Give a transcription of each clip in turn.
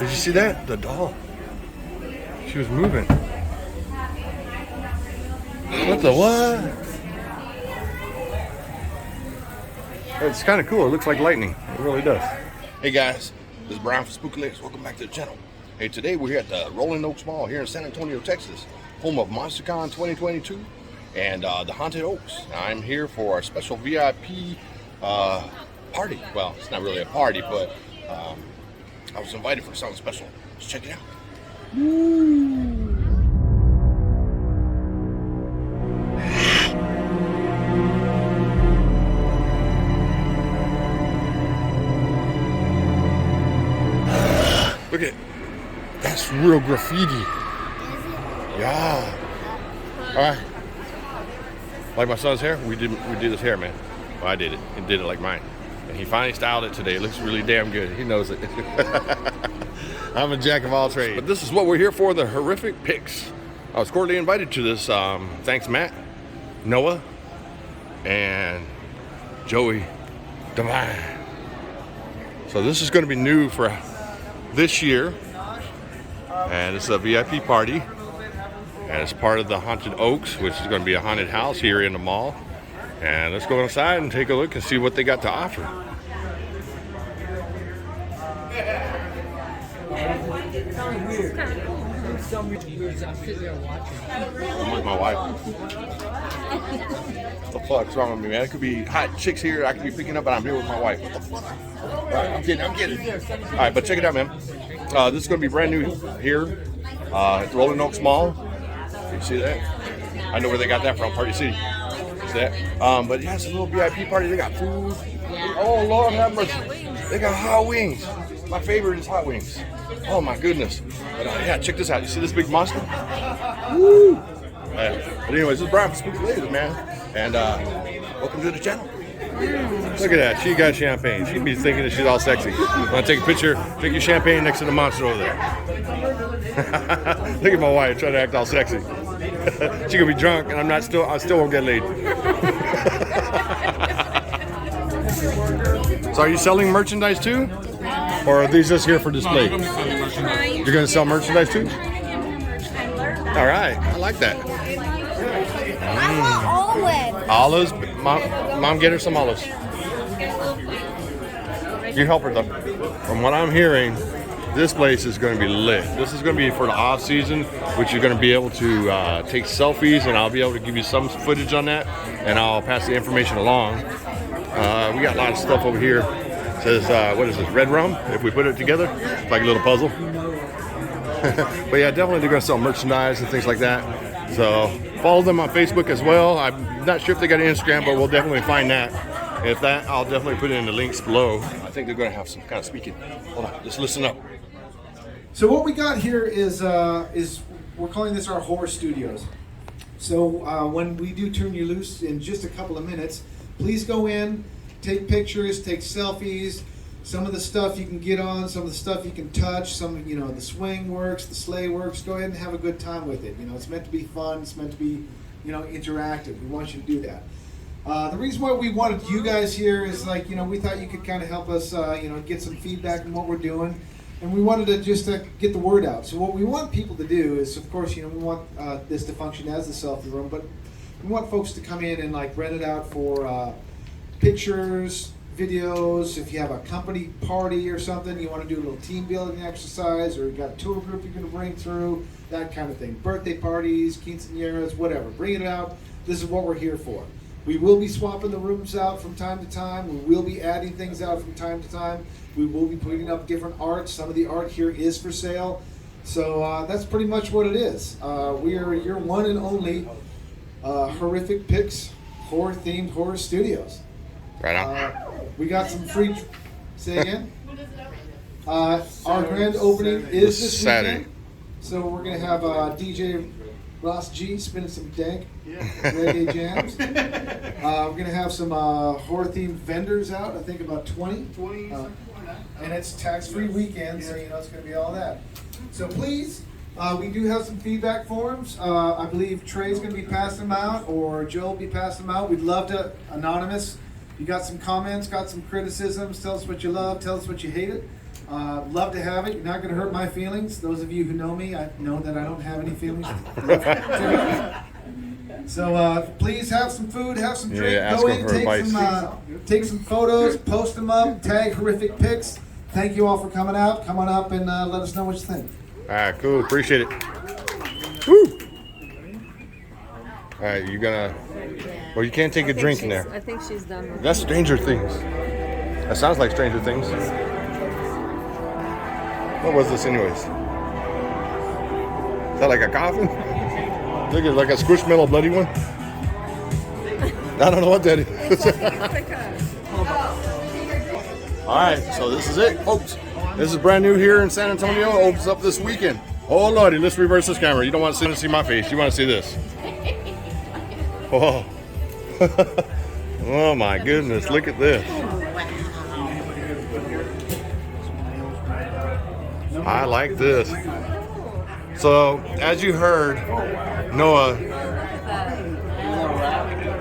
Did you see that? The doll. She was moving. What the what? It's kind of cool. It looks like lightning. It really does. Hey guys, this is Brian from Spooky Lakes. Welcome back to the channel. Hey, today we're here at the Rolling Oaks Mall here in San Antonio, Texas, home of MonsterCon 2022 and the Haunted Oaks. I'm here for a special VIP party. Well, it's not really a party, but I was invited for something special. Let's check it out. Woo. Look at, that's real graffiti. Yeah. All right. Like my son's hair, we did his hair, man. Well, I did it. He did it like mine. And he finally styled it today. It looks really damn good. He knows it. I'm a jack of all trades. But this is what we're here for, the Horrific Pix. I was cordially invited to this. Thanks, Matt, Noah, and Joey Divine. So this is going to be new for this year, and it's a VIP party, and it's part of the Haunted Oaks, which is going to be a haunted house here in the mall. And let's go inside and take a look and see what they got to offer. I'm sitting there watching. I'm with my wife. What the fuck's wrong with me, man? It could be hot chicks here I could be picking up, but I'm here with my wife. What the fuck? All right, I'm kidding. All right, but check it out, man. This is going to be brand new here at the Rolling Oaks Mall. You see that? I know where they got that from, Party City. See that? But yeah, it's a little VIP party. They got food. Oh, Lord have mercy. They got hot wings. My favorite is hot wings. Oh, my goodness. But yeah, check this out. You see this big monster? Woo! But anyways, this is Brian from Spooky Lakes, man. And welcome to the channel. Look at that. She got champagne. She'd be thinking that she's all sexy. Want to take a picture? Take your champagne next to the monster over there. Look at my wife trying to act all sexy. She could be drunk, and I still won't get laid. So, are you selling merchandise too, or are these just here for display? You're going to sell merchandise too? All right, I like that. I want Olives, mom, get her some olives. You help her though. From what I'm hearing, this place is going to be lit. This is going to be for the off season, which you're going to be able to take selfies, and I'll be able to give you some footage on that, and I'll pass the information along. We got a lot of stuff over here. It says, what is this, red rum? If we put it together, it's like a little puzzle. But yeah, definitely they're going to sell merchandise and things like that. So follow them on Facebook as well. I'm not sure if they got an Instagram, but we'll definitely find that. And if that, I'll definitely put it in the links below. I think they're going to have some kind of speaking. Hold on, just listen up. So what we got here is we're calling this our horror studios. So when we do turn you loose in just a couple of minutes, please go in, take pictures, take selfies. Some of the stuff you can get on, some of the stuff you can touch, some, the swing works, the sleigh works. Go ahead and have a good time with it. It's meant to be fun. It's meant to be, interactive. We want you to do that. The reason why we wanted you guys here is we thought you could kind of help us, get some feedback on what we're doing. And we wanted to just get the word out. So what we want people to do is, of course, we want this to function as the selfie room, but we want folks to come in and rent it out for pictures, videos. If you have a company party or something, you want to do a little team building exercise, or you got a tour group you're going to bring through, that kind of thing. Birthday parties, quinceañeras, whatever. Bring it out. This is what we're here for. We will be swapping the rooms out from time to time. We will be adding things out from time to time. We will be putting up different art. Some of the art here is for sale. So that's pretty much what it is. We are your one and only Horrific Pix horror-themed horror studios. Right on. We got some free. Say again. Our grand opening is this Saturday. weekend. So we're gonna have DJ Ross G spinning some dank reggae jams. We're gonna have some horror-themed vendors out. I think about 20. And it's tax-free weekend, so it's gonna be all that. So please, we do have some feedback forms. I believe Trey's gonna be passing them out, or Joe will be passing them out. We'd love to anonymous. You got some comments, got some criticisms, tell us what you love, tell us what you hated. Love to have it. You're not going to hurt my feelings. Those of you who know me, I know that I don't have any feelings. So please have some food, have some drink, go in, take some photos, post them up, tag Horrific Pix. Thank you all for coming out. Come on up and let us know what you think. All right, cool. Appreciate it. Woo! All right, you gonna? Well, you can't take a drink in there. I think she's done. That's Stranger Things. That sounds like Stranger Things. What was this, anyways? Is that like a coffin? Look at like a squishmallow bloody one. I don't know what that is. All right, so this is it, folks. This is brand new here in San Antonio. Opens up this weekend. Oh lordy, let's reverse this camera. You don't want to see my face. You want to see this. Oh. Oh my goodness, look at this. I like this. So, as you heard, Noah,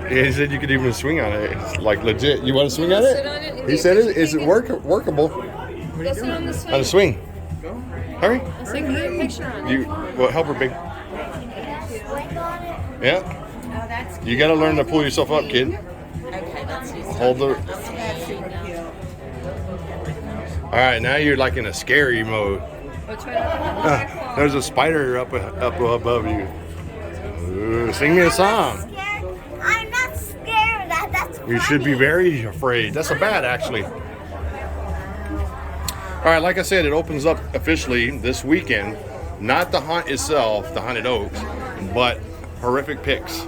he said you could even swing on it. It's like legit. You want to swing on it? He said it. Is it workable? Go sit on the swing. On the swing. Hurry. Let's take a picture on it. You, well, help her, big. Yeah. You got to learn to pull yourself up, kid. Okay, let's use Hold the. All right, now you're like in a scary mode. Which one? There's a spider up above you. Ooh, sing me a song. I'm not scared. That's You should be very afraid. That's a bat, actually. All right, like I said, it opens up officially this weekend. Not the haunt itself, the Haunted Oaks, but Horrific Pix.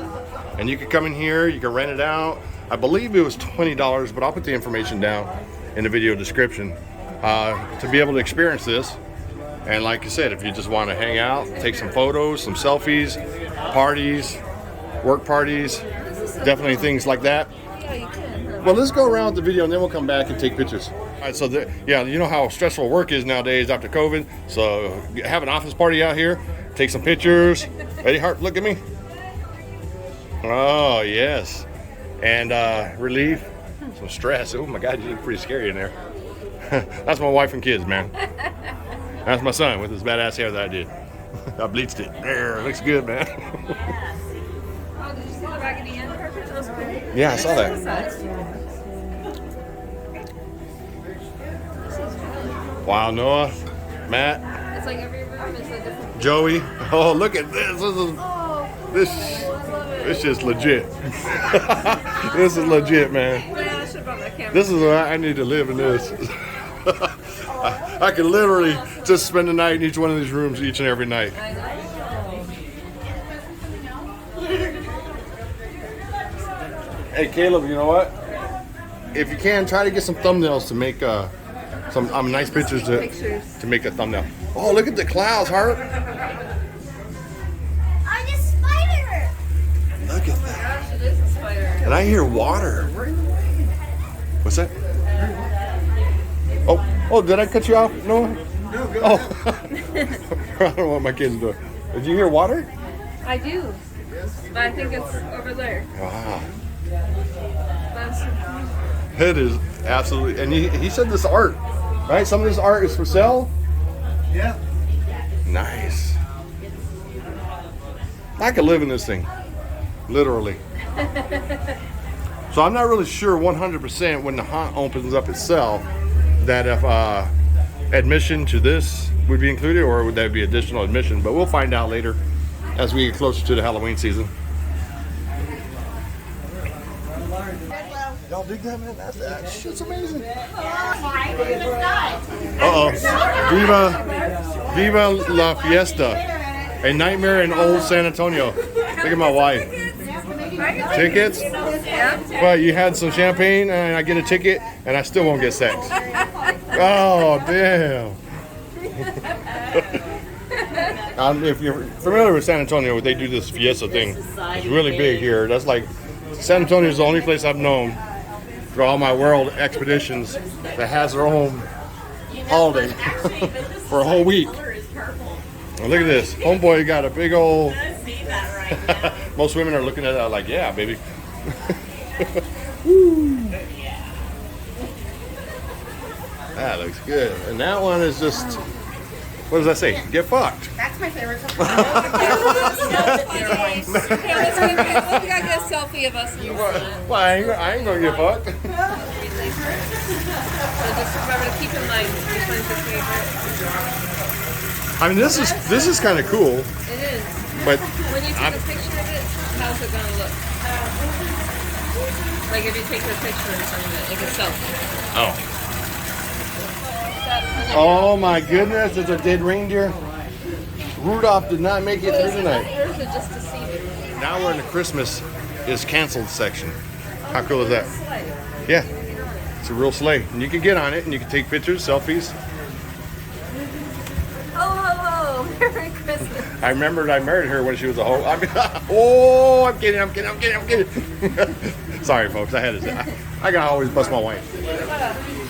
And you can come in here, you can rent it out. I believe it was $20, but I'll put the information down in the video description to be able to experience this. And like I said, if you just want to hang out, take some photos, some selfies, parties, work parties, definitely things like that. Yeah, you can. Well, let's go around the video and then we'll come back and take pictures. All right, so yeah, you know how stressful work is nowadays after COVID. So have an office party out here, take some pictures. Ready, Hart? Look at me. Oh yes, and relief some stress. Oh my God, you look pretty scary in there. That's my wife and kids, man. That's my son with his badass hair that I did. I bleached it. There, looks good, man. Oh, did you see the Raggedy Ann carpet? That was cool. Yeah, I saw that. Wow, Noah, Matt, It's like every room is a different. Joey. Oh, look at this. This is just legit. This is legit, man. Yeah, I should have brought my camera. This is what I need to live in this. I could literally just spend the night in each one of these rooms each and every night. I know. Hey, Caleb, you know what? If you can, try to get some thumbnails to make some nice pictures to make a thumbnail. Oh, look at the clouds, Hart. I'm a spider. Look at that. Gosh, it is a spider. And I hear water. What's that? Oh, did I cut you off, Noah? No, go ahead. I don't know what my kids do. Did you hear water? I do. But I think it's over there. Wow. That's, It is absolutely, and he said this art, right? Some of this art is for sale? Yeah. Nice. I could live in this thing, literally. So I'm not really sure 100% when the haunt opens up itself that if admission to this would be included or would that be additional admission, but we'll find out later as we get closer to the Halloween season. Y'all dig that, man? That shit's amazing. Uh-oh. Viva la Fiesta. A nightmare in old San Antonio. Look at my wife. Tickets? yeah. Well, you had some champagne and I get a ticket and I still won't get sex. Oh, damn. If you're familiar with San Antonio, they do this Fiesta thing. It's really big here. That's like, San Antonio is the only place I've known for all my world expeditions that has their own holiday for a whole week. And look at this. Homeboy got a big old... Most women are looking at that like, yeah, baby. That looks good. And that one is just, what does that say? Get fucked. That's my favorite. Okay, let's get a selfie of us. Well, I ain't gonna get fucked. So just remember to keep in mind which one's your favorite. I mean, this is kind of cool, It is. but When you take a picture of it, how's it gonna look? Like if you take a picture or something, like a selfie. oh. Oh my goodness, it's a dead reindeer. Rudolph did not make it through tonight. Or is it just to see it? Now we're in the Christmas is canceled section. How cool is that? Sleigh. Yeah, it's a real sleigh. And you can get on it and you can take pictures, selfies. Oh, Merry Christmas. I remembered I married her when she was a hoe. I'm kidding. Sorry, folks, I had to say. I can always bust my wife.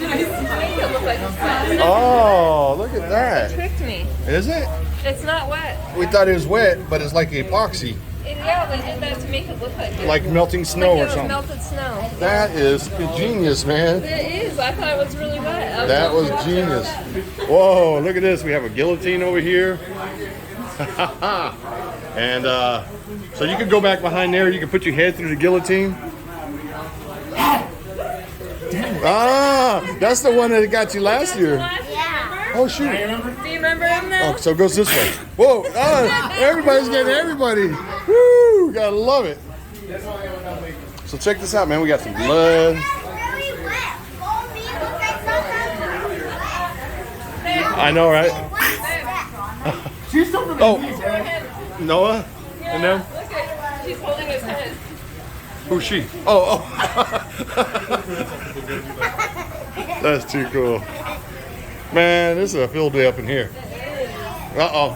Make it look like it's wet. Oh, look at that. Tricked me. Is it? It's not wet. We thought it was wet, but it's like epoxy. Yeah, they did that to make it look like it. Like melting snow Like or it was something. melted snow. That is genius, man. It is. I thought it was really wet. That was genius. Whoa, look at this. We have a guillotine over here. And so you can go back behind there. You can put your head through the guillotine. Ah, that's the one that got you last year. Yeah. Oh, shoot. Do you remember him now? Oh, so it goes this way. Whoa, everybody's getting everybody. Woo, gotta love it. So check this out, man. We got some blood. That's really wet. Oh, me looks like sometimes wet. I know, right? What's that? Oh, Noah? And them? Look at, she's holding his head. Who's she? Oh. That's too cool. Man, this is a field day up in here. Uh-oh.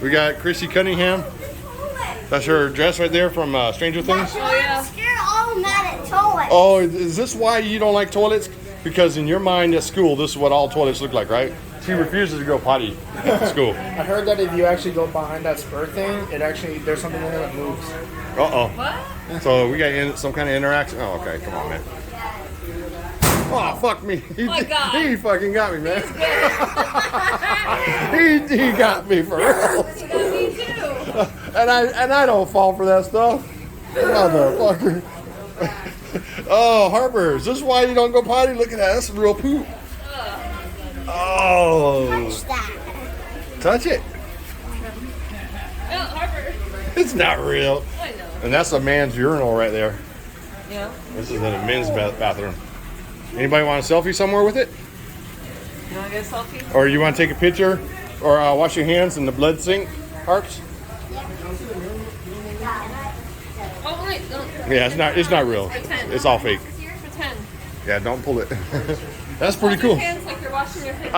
We got Chrissy Cunningham. That's her dress right there from Stranger Things. Oh, yeah. Scared all mad at toys. Oh, is this why you don't like toilets? Because in your mind at school, this is what all toilets look like, right? She refuses to go potty at school. I heard that if you actually go behind that spur thing, it actually, there's something in there that moves. Uh-oh. What? So we got some kind of interaction. Oh, okay. Come on, man. Oh, fuck me. my God. He fucking got me, man. he got me for real. Me too. And I don't fall for that stuff. Motherfucker. Oh, Harper, is this why you don't go potty? Look at that. That's real poop. Oh. Touch that. Touch it. Oh, Harper. It's not real. I know. And that's a man's urinal right there. Yeah. This is in a men's bathroom. Anybody want a selfie somewhere with it? You want to get a selfie? Or you want to take a picture? Or wash your hands in the blood sink, Harps? Oh, wait. Don't. Yeah, it's not real. Pretend. It's all fake. Pretend. Yeah, don't pull it. That's pretty Wash your cool. hands like you're washing your face.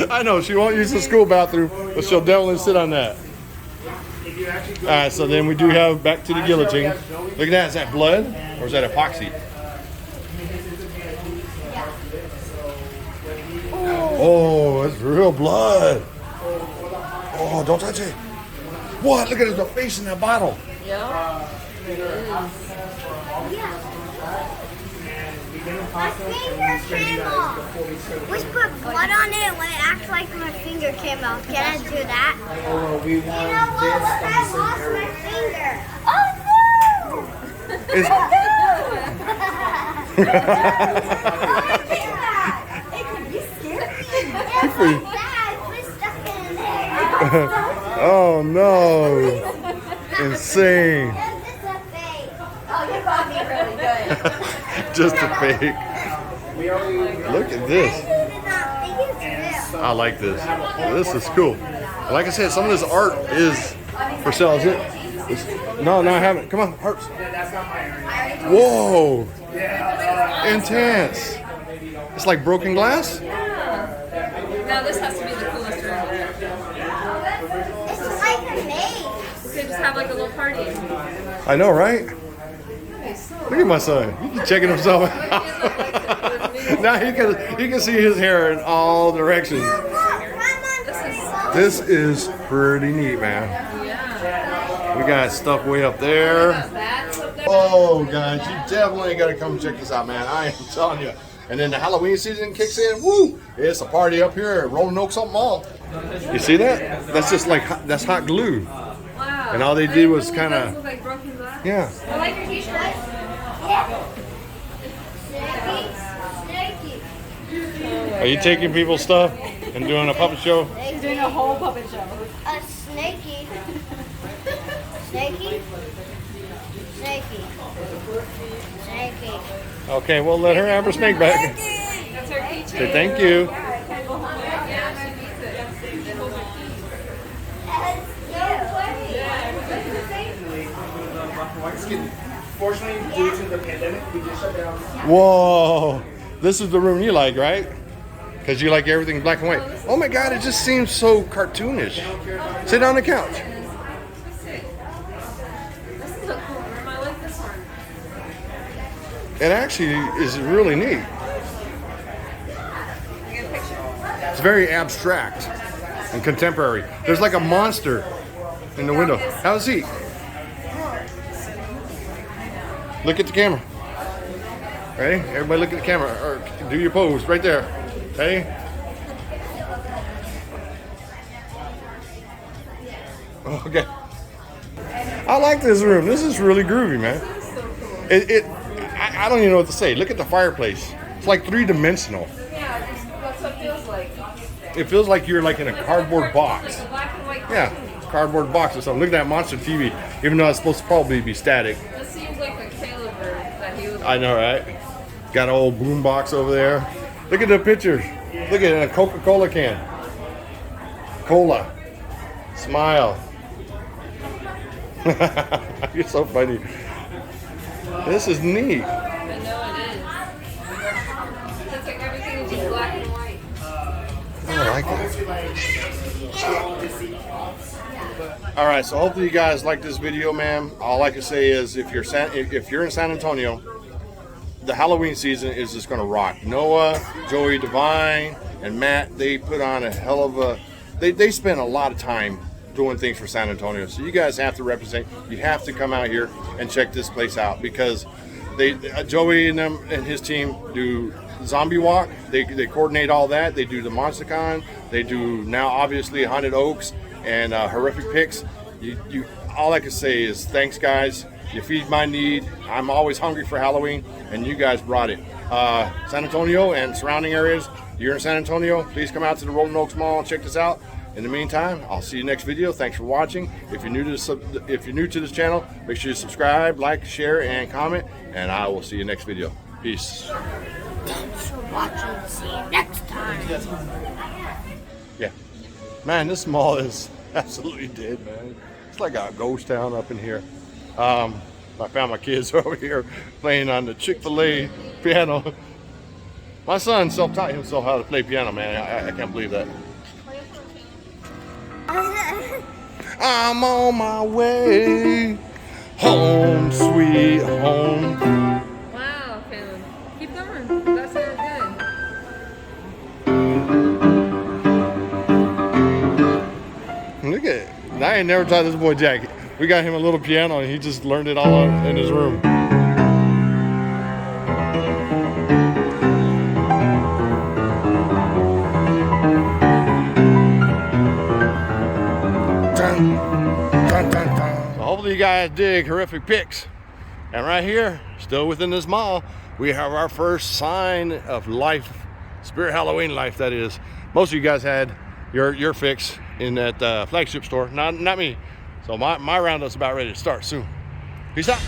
I know, she won't use the school bathroom, but she'll definitely sit on that. Alright, so then we do have back to the guillotine. Look at that, is that blood? Or is that epoxy? Oh, it's real blood. Oh, don't touch it. What? Look at the face in that bottle. Yeah. My finger came off. We put blood on it when it acts like my finger came off. Can I do that? Oh, we You want know what? this I on the same lost my area. finger. Oh It's, no! It could be scary. It's like that. We're stuck in there. oh no. Insane. It's a fake. Oh, you got me really good. Just a fake. Look at this. I did not think it's real. I like this. This is cool. Like I said, some of this art is for sale. Is it? No, I haven't. Come on, Harps. Whoa. Intense. It's like broken glass. Now this has to be the coolest room. It's like a maze. We could just have like a little party. I know, right? Look at my son. He's checking himself out. Now he can see his hair in all directions. Look, Grandma, This is pretty neat, man. Yeah. We got stuff way up there. That's up there. Oh, guys, you definitely got to come check this out, man. I am telling you, and then the Halloween season kicks in. Woo! It's a party up here at Rolling Oak Salt Mall. You see that? That's just like that's hot glue. Wow. And all they did was kind It does of look like broken glass. yeah. I like your t-shirt. Are you taking people's stuff and doing a puppet show? He's doing a whole puppet show. A snaky. Snaky. Snaky. Snaky. Okay, we'll let her have her snake back. That's her keychain. Say thank you. Fortunately, due to the pandemic, we just shut down. Whoa, this is the room you like, right? Because you like everything black and white. Oh my God, it just seems so cartoonish. Sit on the couch. This is a cool room. I like this one. It actually is really neat. It's very abstract and contemporary. There's like a monster in the window. How's he? Look at the camera. Ready? Everybody look at the camera. Or do your pose right there. Ready? Okay. I like this room. This is really groovy, man. I don't even know what to say. Look at the fireplace. It's like three-dimensional. Yeah, that's what it feels like. It feels like you're like in a cardboard box. Black and white. Yeah, cardboard box or something. Look at that monster TV. Even though it's supposed to probably be static. This seems like the caliber that he was. I know, right? Got an old boom box over there. Look at the pictures. Look at a Coca-Cola can. Cola. Smile. You're so funny. This is neat. I know it is. It's like everything is just black and white. I like it. All right, so hopefully you guys like this video, man. All I can say is if you're in San Antonio, the Halloween season is just gonna rock. Noah, Joey Devine, and Matt, they put on a hell of a. They spend a lot of time doing things for San Antonio. So you guys have to represent. You have to come out here and check this place out because Joey and them and his team do Zombie Walk. They coordinate all that. They do the MonsterCon. They do now obviously Haunted Oaks and Horrific Pix. You all I can say is thanks, guys. You feed my need. I'm always hungry for Halloween, and you guys brought it. San Antonio and surrounding areas. You're in San Antonio, please come out to the Rolling Oaks Mall and check this out. In the meantime, I'll see you next video. Thanks for watching. If you're new to this channel, make sure you subscribe, like, share, and comment. And I will see you next video. Peace. Thanks for watching. See you next time. Yeah, man, this mall is absolutely dead, man. It's like a ghost town up in here. I found my kids over here playing on the Chick-fil-A piano. My son self-taught himself how to play piano, man. I can't believe that. I'm on my way home, sweet home. Wow, Caleb. Keep going. That sounds good. Look at it. I ain't never taught this boy Jack. We got him a little piano and he just learned it all in his room. Dun, dun, dun, dun. So hopefully you guys dig Horrific Pix. And right here, still within this mall, we have our first sign of life, Spirit Halloween life, that is. Most of you guys had your fix in that flagship store, not me. So my roundup's about ready to start soon. Peace out.